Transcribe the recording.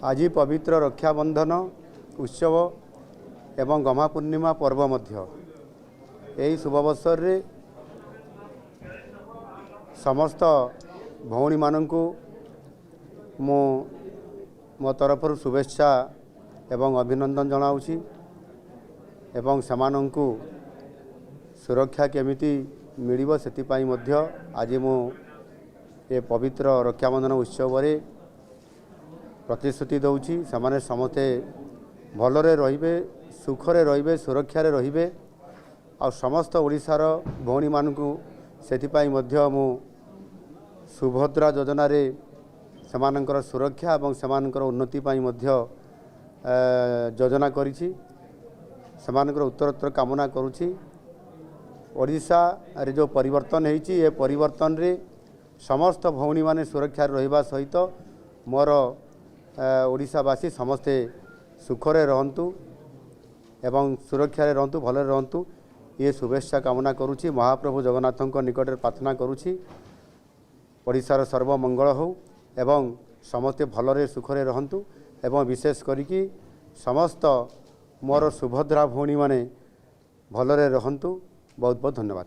आज पवित्र रक्षाबंधन उत्सव एवं गम्हा पूर्णिमा पर्व मध्य यही शुभ अवसर रे समस्त भौणी माननकु मो तरफ शुभेच्छा एवं अभिनंदन जनाऊँगी एवं समानंकु सुरक्षा केमिति मिलिबो सेतिपाई मध्य आज मु ये पवित्र रक्षाबंधन उत्सव रे प्रतिश्रुति दौची समाने समस्ते भलरे रहिबे सुखरे रहिबे सुरक्षारे रहिबे आ समस्त ओडिशार भौणी मानकु सेतिपाई मध्य मु सुभद्रा योजना रे समानंकर सुरक्षा एवं समानंकर उन्नति पाई मध्य योजना करिछि समानंकर उत्तरोत्तर कामना करूछि। ओडिशा रे जो परिवर्तन होइछि ये परिवर्तन रे समस्त भौणी माने सुरक्षा रहिबा सहित मोर ओडिशावासी समस्ते सुखरे रहंतु एवं सुरक्षा रे रहंतु भले रहंतु ये शुभेच्छा कामना करूछि। महाप्रभु जगन्नाथଙ୍କ निकटरे प्रार्थना करूछि ओडिशार सर्वमंगल हो एवं समस्ते भलरे सुखरे रहंतु एवं विशेष करिकि समस्त मोर सुभद्रा भौणी माने भलरे रहंतु। बहुत बहुत धन्यवाद।